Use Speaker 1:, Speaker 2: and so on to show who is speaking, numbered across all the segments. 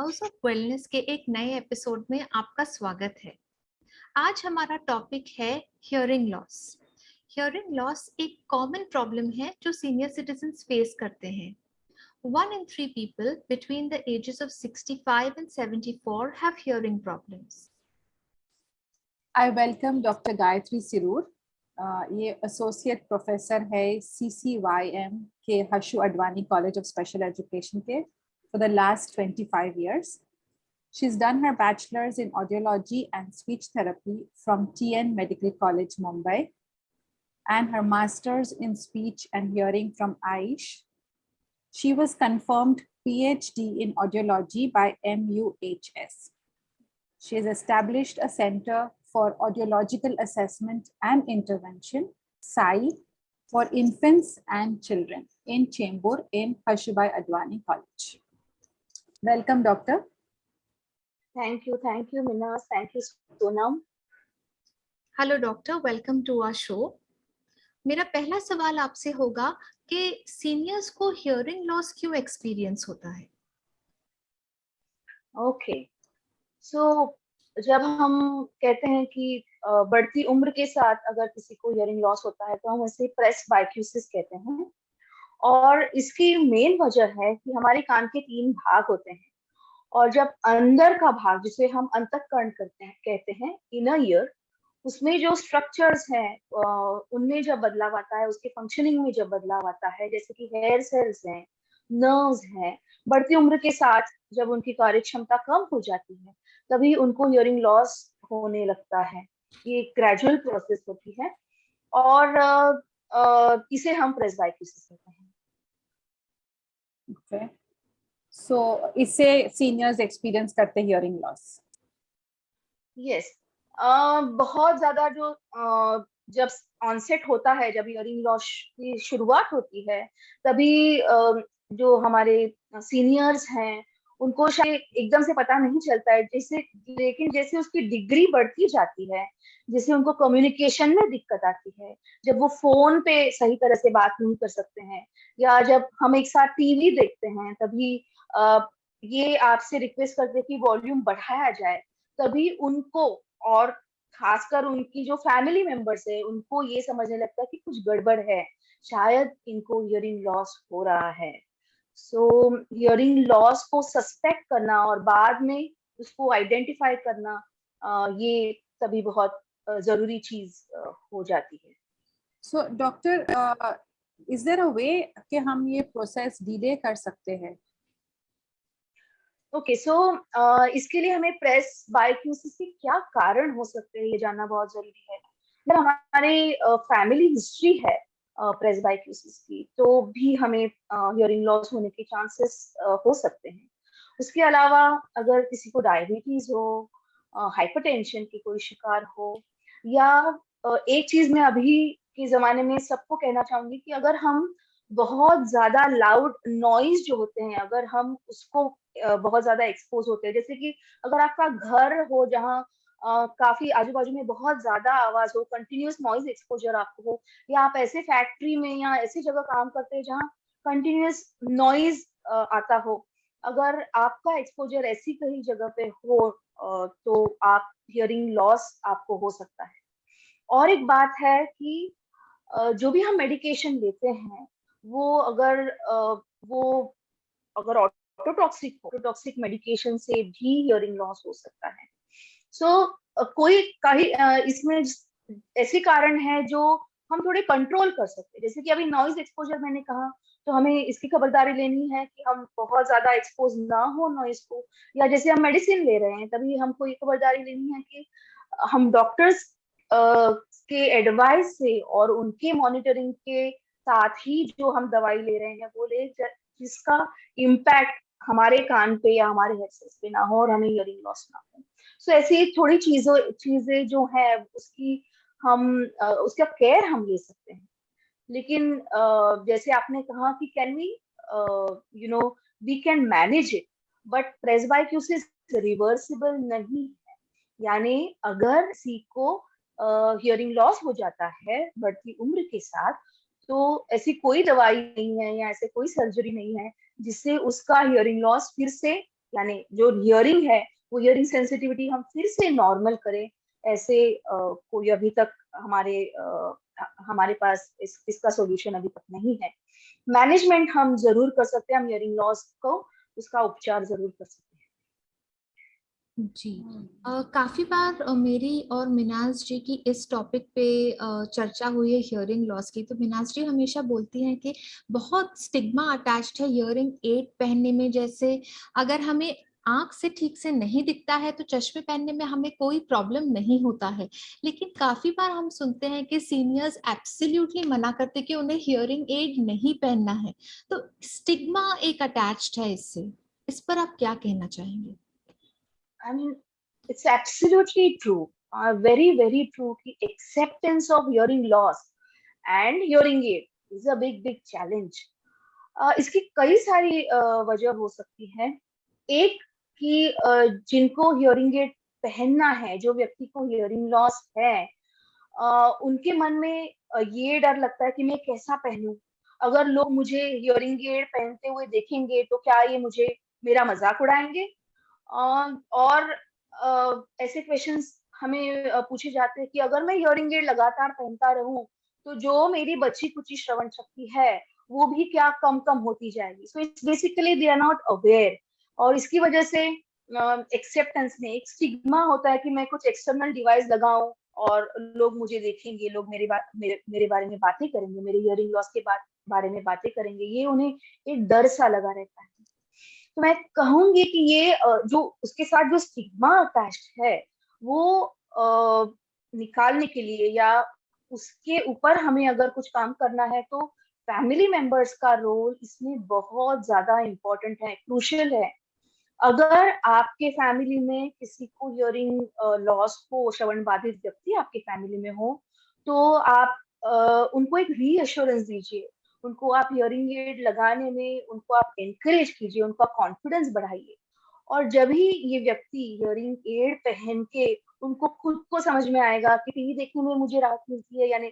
Speaker 1: House of wellness के एक नए एपिसोड में आपका स्वागत है। आज हमारा टॉपिक है हियरिंग लॉस। हियरिंग लॉस एक कॉमन प्रॉब्लम है जो सीनियर सिटीजन्स फेस करते हैं। 1 in 3 people between the ages of 65 and 74 have hearing problems.
Speaker 2: I welcome Dr. Gayatri Sirur. ये एसोसिएट प्रोफेसर है CCYM के Harshu Advani college of special education के for the last 25 years. She's done her bachelor's in audiology and speech therapy from TN Medical College, Mumbai, and her master's in speech and hearing from AISH. She was confirmed PhD in audiology by MUHS. She has established a Center for Audiological Assessment and Intervention, SAI, for infants and children in Chembur in Harshubai Advani College. Welcome, Doctor.
Speaker 3: Thank you, Minas. Thank you, Sonam.
Speaker 1: Hello doctor, welcome to our show. मेरा पहला सवाल आपसे होगा कि seniors को hearing loss क्यों experience होता है?
Speaker 3: ओके, सो जब हम कहते हैं कि बढ़ती उम्र के साथ अगर किसी को हियरिंग लॉस होता है तो हम उसे प्रेस्बाइक्यूसिस कहते हैं। और इसकी मेन वजह है कि हमारे कान के 3 भाग होते हैं, और जब अंदर का भाग जिसे हम अंतःकरण कहते हैं इनर ईयर, उसमें जो स्ट्रक्चर्स हैं उनमें जब बदलाव आता है, उसके फंक्शनिंग में जब बदलाव आता है, जैसे कि हेयर सेल्स हैं, नर्व्स हैं, बढ़ती उम्र के साथ जब उनकी कार्यक्षमता कम हो जाती है तभी उनको हियरिंग लॉस होने लगता है। ये एक ग्रेजुअल प्रोसेस होती है और इसे हम प्रेस्बाइक्यूसिस कहते हैं।
Speaker 2: Okay. So, इससे सीनियर्स एक्सपीरियंस करते हियरिंग लॉस?
Speaker 3: यस, बहुत ज्यादा जो जब ऑनसेट होता है, जब हियरिंग लॉस की शुरुआत होती है, तभी जो हमारे सीनियर्स हैं उनको शायद एकदम से पता नहीं चलता है, लेकिन जैसे उसकी डिग्री बढ़ती जाती है, जैसे उनको कम्युनिकेशन में दिक्कत आती है, जब वो फोन पे सही तरह से बात नहीं कर सकते हैं, या जब हम एक साथ टीवी देखते हैं तभी ये आपसे रिक्वेस्ट करते हैं कि वॉल्यूम बढ़ाया जाए, तभी उनको और खासकर उनकी जो फैमिली मेंबर्स है उनको ये समझने लगता है कि कुछ गड़बड़ है, शायद इनको हियरिंग लॉस हो रहा है। सो हियरिंग लॉस को सस्पेक्ट करना और बाद में उसको आइडेंटिफाई करना, ये तभी बहुत जरूरी चीज हो जाती है।
Speaker 2: So doctor, is there a way कि हम ये प्रोसेस डिले कर सकते हैं?
Speaker 3: ओके, सो इसके लिए हमें प्रेस्बाइक्यूसिस के क्या कारण हो सकते हैं ये जानना बहुत जरूरी है। अगर हमारे फैमिली हिस्ट्री है प्रेस्बाइक्यूसिस की, तो भी हमें हियरिंग लॉस होने के चांसेस हो सकते हैं। उसके अलावा अगर किसी को डायबिटीज हो, हाइपरटेंशन की कोई शिकार हो, या एक चीज मैं अभी के जमाने में सबको कहना चाहूंगी कि अगर हम बहुत ज्यादा लाउड नॉइज जो होते हैं, अगर हम उसको बहुत ज्यादा एक्सपोज होते हैं, जैसे कि अगर आपका घर हो जहाँ काफी आजू बाजू में बहुत ज्यादा आवाज हो, कंटिन्यूअस नॉइज एक्सपोजर आपको हो, या आप ऐसे फैक्ट्री में या ऐसी जगह काम करते हैं जहाँ कंटिन्यूअस नॉइज आता हो, अगर आपका एक्सपोजर ऐसी कहीं जगह पे हो तो आप हियरिंग लॉस आपको हो सकता है। और एक बात है कि जो भी हम मेडिकेशन लेते हैं वो अगर ऑटोटॉक्सिक मेडिकेशन से भी हियरिंग लॉस हो सकता है। इसमें ऐसे कारण है जो हम थोड़े कंट्रोल कर सकते हैं, जैसे कि अभी नॉइज एक्सपोजर मैंने कहा, तो हमें इसकी खबरदारी लेनी है कि हम बहुत ज्यादा एक्सपोज ना हो नॉइज को, या जैसे हम मेडिसिन ले रहे हैं तभी हमको ये खबरदारी लेनी है कि हम डॉक्टर्स के एडवाइस से और उनके मॉनिटरिंग के साथ ही जो हम दवाई ले रहे हैं वो ले, जिसका इम्पैक्ट हमारे कान पे या हमारे हेडसेट पे ना हो और हमें हियरिंग लॉस ना हो। सो ऐसी थोड़ी चीजें जो है उसका केयर हम ले सकते हैं। लेकिन जैसे आपने कहा कि can we we can manage it, but presbycusis reversible नहीं है। यानी अगर किसी को हियरिंग लॉस हो जाता है बढ़ती उम्र के साथ, तो ऐसी कोई दवाई नहीं है या ऐसे कोई सर्जरी नहीं है जिससे उसका हियरिंग लॉस फिर से यानी जो हियरिंग है वो हियरिंग सेंसिटिविटी हम फिर से नॉर्मल करें, ऐसे कोई अभी तक हमारे पास इसका सॉल्यूशन अभी तक नहीं है। मैनेजमेंट हम जरूर कर सकते हैं, हम हियरिंग लॉस को उसका उपचार जरूर कर सकते हैं।
Speaker 1: जी। काफी बार मेरी और मिनाज जी की इस टॉपिक पे चर्चा हुई है हियरिंग लॉस की। तो मिनाज जी हमेशा बोलती हैं कि बहुत स्टिग्मा अटैच्ड है हियरिंग एड पहनने में। जैसे अगर हमें आंख से ठीक से नहीं दिखता है तो चश्मे पहनने में हमें कोई प्रॉब्लम नहीं होता है, लेकिन काफी बार हम सुनते हैं कि सीनियर्स एब्सोल्युटली मना करते कि उन्हें हियरिंग एड नहीं पहनना है। तो स्टिग्मा एक अटैच्ड है इससे, इस पर आप क्या कहना चाहेंगे?
Speaker 3: I mean, it's absolutely true, very, very true कि acceptance of hearing loss and hearing aid is a big, big challenge. इसकी कई सारी वजह हो सकती है। एक कि जिनको हियरिंग एड पहनना है, जो व्यक्ति को हियरिंग लॉस है, उनके मन में ये डर लगता है कि मैं कैसा पहनूं, अगर लोग मुझे हियरिंग एड पहनते हुए देखेंगे तो क्या ये मुझे मेरा मजाक उड़ाएंगे। और ऐसे क्वेश्चंस हमें पूछे जाते हैं कि अगर मैं हियरिंग एड लगातार पहनता रहूं तो जो मेरी बची कुची श्रवण शक्ति है वो भी क्या कम कम होती जाएगी। So it's basically they are not aware, और इसकी वजह से एक्सेप्टेंस में एक स्टिग्मा होता है कि मैं कुछ एक्सटर्नल डिवाइस लगाऊं और लोग मुझे देखेंगे, लोग मेरे बारे में बातें करेंगे, मेरे हियरिंग लॉस के बारे में बातें करेंगे, ये उन्हें एक डर सा लगा रहता है। तो मैं कहूंगी कि ये जो उसके साथ जो स्टिग्मा अटैच्ड है वो निकालने के लिए या उसके ऊपर हमें अगर कुछ काम करना है तो फैमिली मेंबर्स का रोल इसमें बहुत ज्यादा इम्पोर्टेंट है, क्रूशियल है। अगर आपके फैमिली में किसी को हियरिंग लॉस हो, श्रवण बाधित व्यक्ति आपके फैमिली में हो, तो आप उनको एक रीअश्योरेंस दीजिए, उनको आप हियरिंग एड लगाने में उनको आप एनकरेज कीजिए, उनका कॉन्फिडेंस बढ़ाइए। और जब ही ये व्यक्ति हियरिंग एड पहन के उनको खुद को समझ में आएगा कि टीवी देखने में मुझे राहत मिलती है, यानी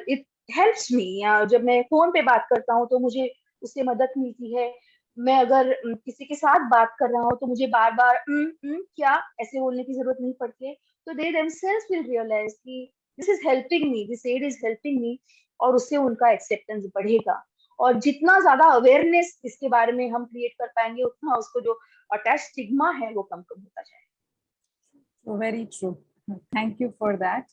Speaker 3: इट हेल्प्स मी, या जब मैं फोन पे बात करता हूँ तो मुझे उससे मदद मिलती है, मैं अगर किसी के साथ बात कर रहा हूँ तो मुझे बार बार क्या ऐसे बोलने की जरूरत नहीं पड़ती है, तो दे देमसेल्व्स विल रियलाइज कि this is helping me, this aid is helping me, और उससे उनका एक्सेप्टेंस बढ़ेगा। और जितना ज्यादा अवेयरनेस इसके बारे में हम क्रिएट कर पाएंगे उतना उसको जो अटैच स्टिग्मा है वो कम कम होता जाएगा।
Speaker 2: Very true, thank you for that.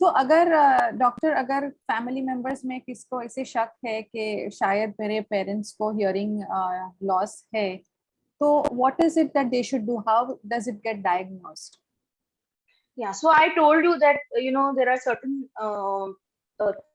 Speaker 2: तो अगर डॉक्टर, अगर फैमिली मेंबर्स में किसको ऐसे शक है कि शायद मेरे पेरेंट्स को हियरिंग लॉस है, तो what is it that they should do, how does it get diagnosed?
Speaker 3: Yeah, so I told you that there are certain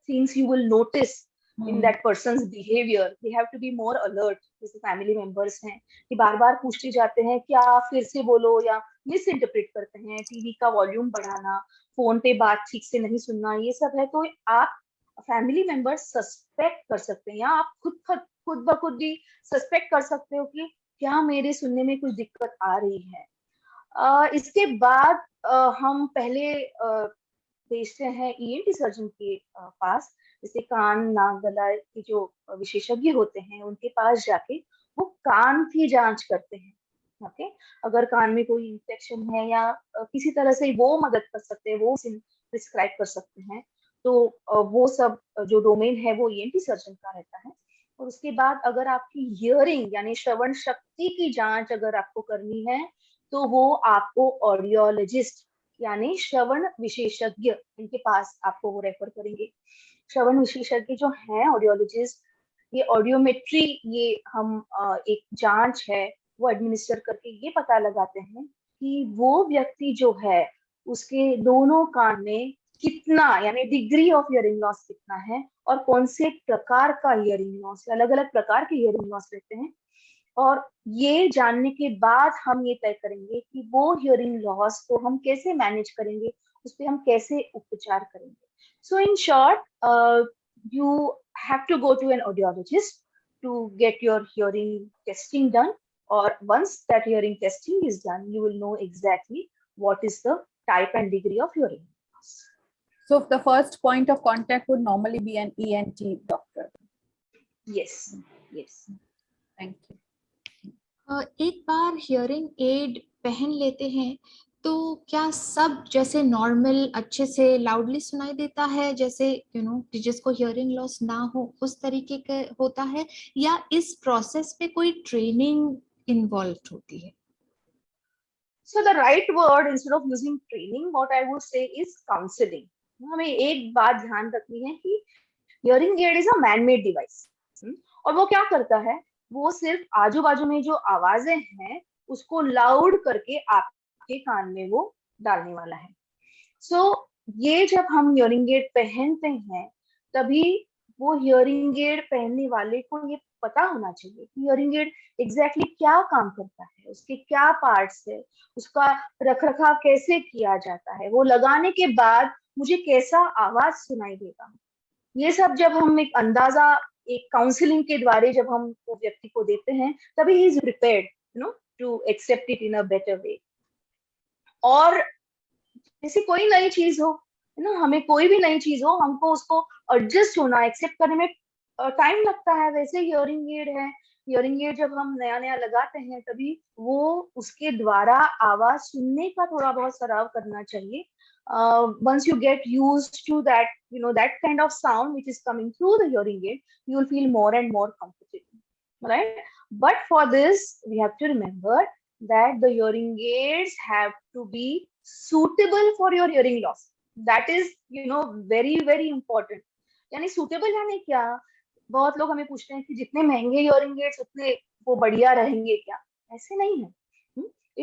Speaker 3: things you will notice in that person's behavior. They have to be more alert. जैसे family members हैं कि बार बार पूछते जाते हैं क्या फिर से बोलो, या मिस इंटरप्रेट करते हैं, टीवी का वॉल्यूम बढ़ाना, फोन पे बात ठीक से नहीं सुनना, ये सब है। तो आप फैमिली मेंबर सस्पेक्ट कर सकते हैं, या आप खुद ब खुद भी सस्पेक्ट कर सकते हो कि क्या मेरे सुनने में कुछ दिक्कत आ रही है। इसके बाद हम पहले भेजते हैं ईएनटी सर्जन के पास, जैसे कान नाक गला के जो विशेषज्ञ होते हैं उनके पास जाके वो कान की जांच करते हैं। ओके, अगर कान में कोई इंफेक्शन है या किसी तरह से वो मदद कर सकते हैं, वो प्रिस्क्राइब कर सकते हैं, तो वो सब जो डोमेन है वो ईएनटी सर्जन का रहता है। और उसके बाद अगर आपकी हियरिंग यानी श्रवण शक्ति की जांच अगर आपको करनी है तो वो आपको ऑडियोलॉजिस्ट यानी श्रवण विशेषज्ञ, इनके पास आपको वो रेफर करेंगे। श्रवण विशेषज्ञ जो हैं ऑडियोलॉजिस्ट, ये ऑडियोमेट्री, ये हम एक जांच है वो एडमिनिस्टर करके ये पता लगाते हैं कि वो व्यक्ति जो है उसके दोनों कान में कितना, यानी डिग्री ऑफ हियरिंग लॉस कितना है, और कौन से प्रकार का हियरिंग लॉस, अलग अलग प्रकार के हियरिंग लॉस रहते हैं। और ये जानने के बाद हम ये तय करेंगे कि वो हियरिंग लॉस को हम कैसे मैनेज करेंगे, उस पर हम कैसे उपचार करेंगे। So in short, you have to go to an audiologist to get your hearing testing done, or once that hearing testing is done you will know exactly what is the type and degree of hearing loss.
Speaker 2: So the first point of contact would normally be an ENT doctor.
Speaker 3: Yes.
Speaker 2: Thank you.
Speaker 1: एक बार hearing aid पहन लेते हैं तो क्या सब जैसे normal अच्छे से लाउडली सुनाई देता है, जैसे जिसको हियरिंग लॉस ना हो उस तरीके का होता है, या इस प्रोसेस में कोई ट्रेनिंग इन्वॉल्व होती है?
Speaker 3: So the right word instead of using training, what I would say is counseling. हमें एक बात ध्यान रखनी है कि hearing aid is a man made device, और वो क्या करता है, वो सिर्फ आजू बाजू में जो आवाजें हैं उसको लाउड करके आपके कान में वो डालने वाला है. सो ये जब हम हियरिंग एड पहनते हैं तभी वो हियरिंग एड पहनने वाले को ये पता होना चाहिए कि हियरिंग एड एग्जैक्टली क्या काम करता है, उसके क्या पार्ट्स है, उसका रखरखाव कैसे किया जाता है, वो लगाने के बाद मुझे कैसा आवाज सुनाई देगा. ये सब जब हम एक अंदाजा एक काउंसलिंग के द्वारा जब हम वो व्यक्ति को देते हैं तभी he is prepared to accept it in a better way. और जैसे कोई नई चीज हो, हमें कोई भी नई चीज हो, हमको उसको एडजस्ट होना एक्सेप्ट करने में टाइम लगता है. वैसे हियरिंग एड है, हियरिंग एड जब हम नया नया लगाते हैं तभी वो उसके द्वारा आवाज सुनने का थोड़ा बहुत सराव करना चाहिए. Once you get used to that, that kind of sound which is coming through the hearing aid, you will feel more and more comfortable, right? But for this we have to remember that the hearing aids have to be suitable for your hearing loss. That is very very important. यानी suitable यानी क्या, बहुत लोग हमें पूछते हैं कि जितने महंगे hearing aids उतने वो बढ़िया रहेंगे क्या. ऐसे नहीं है.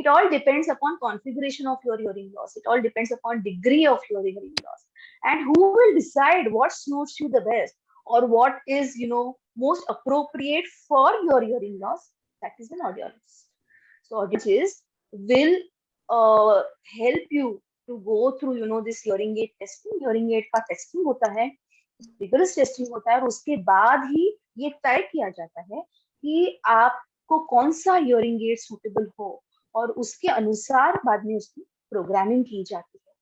Speaker 3: It all depends upon configuration of your hearing loss. It all depends upon degree of your hearing loss. And who will decide what suits you the best or what is, most appropriate for your hearing loss? That is an audiologist. So audiologists will help you to go through, this hearing aid testing. Hearing aid का testing होता है, rigorous testing होता है, और उसके बाद ही ये तय किया जाता है कि आपको कौन सा hearing aid suitable हो, और उसके अनुसार बाद में उसकी प्रोग्रामिंग की जाती है.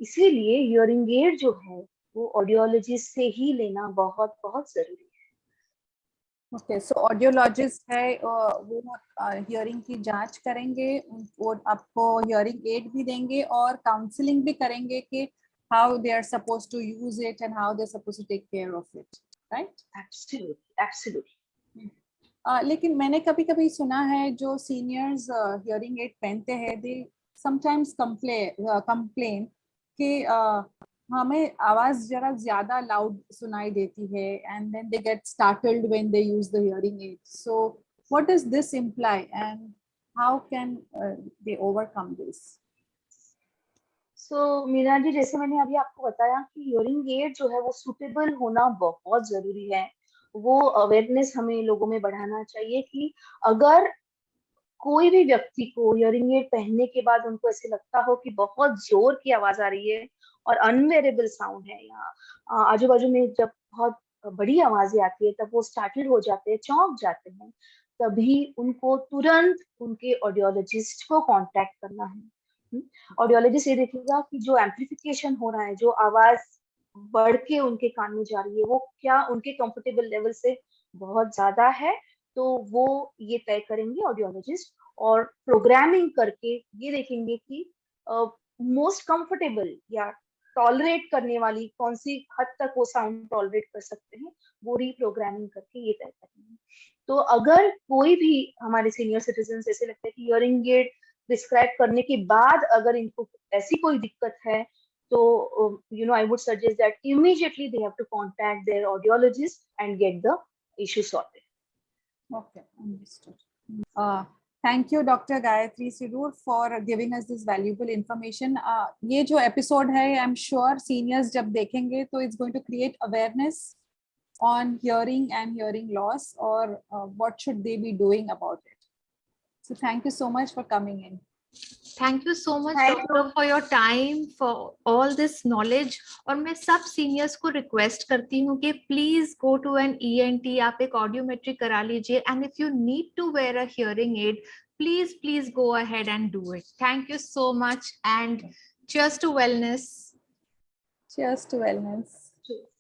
Speaker 3: इसीलिए हियरिंग एड जो है वो ऑडियोलॉजिस्ट से ही लेना बहुत बहुत जरूरी है.
Speaker 2: ओके, सो ऑडियोलॉजिस्ट है वो हियरिंग की जांच करेंगे, वो आपको हियरिंग एड भी देंगे और काउंसलिंग भी करेंगे कि how they are supposed to use it and how they are supposed to take care of it, right?
Speaker 3: Absolutely absolutely.
Speaker 2: लेकिन मैंने कभी कभी सुना है जो सीनियर्स हियरिंग एड पहनते हैं, दे समटाइम्स कंप्लेन कि हमें आवाज जरा ज्यादा लाउड सुनाई देती है, and then they get startled when they use the hearing aid. So what does this imply and how can they overcome this?
Speaker 3: So Meena ji, जैसे मैंने अभी आपको बताया कि हियरिंग एड जो है वो सुटेबल होना बहुत जरूरी है. वो अवेयरनेस हमें लोगों में बढ़ाना चाहिए कि अगर कोई भी व्यक्ति को हियरिंग एड पहनने के बाद उनको ऐसे लगता हो कि बहुत जोर की आवाज आ रही है और अनवेरेबल साउंड है, या आजू बाजू में जब बहुत बड़ी आवाजें आती है तब वो स्टार्टल हो जाते हैं, चौंक जाते हैं, तभी उनको तुरंत उनके ऑडियोलॉजिस्ट को कांटेक्ट करना है. ऑडियोलॉजिस्ट ये देखेगा कि जो एम्प्लीफिकेशन हो रहा है, जो आवाज बढ़ के उनके कान में जा रही है, वो क्या उनके कंफर्टेबल लेवल से बहुत ज्यादा है, तो वो ये तय करेंगे ऑडियोलॉजिस्ट, और प्रोग्रामिंग करके ये देखेंगे कि मोस्ट कंफर्टेबल या टॉलरेट करने वाली कौन सी हद तक वो साउंड टॉलरेट कर सकते हैं, वो रीप्रोग्रामिंग करके ये तय करेंगे. तो अगर कोई भी हमारे सीनियर सिटीजन ऐसे लगता है कि हियरिंग एड प्रिस्क्राइब करने के बाद अगर इनको ऐसी कोई दिक्कत है, so I would suggest that immediately they have to contact their audiologist and get the issue sorted.
Speaker 2: Okay, understood. Thank you, Dr. Gayatri Sirur, for giving us this valuable information. ये जो episode है, I'm sure seniors जब देखेंगे तो it's going to create awareness on hearing and hearing loss, or what should they be doing about it. So thank you so much for coming in.
Speaker 1: Thank you so much,
Speaker 3: Thank
Speaker 1: doctor, for your time, for all this knowledge. और मैं सब seniors को request करती हूँ कि please go to an ENT, आप एक audiometry करा लीजिए, and if you need to wear a hearing aid, please go ahead and do it. Thank you so much, and cheers to wellness.
Speaker 2: Cheers to wellness.
Speaker 3: you.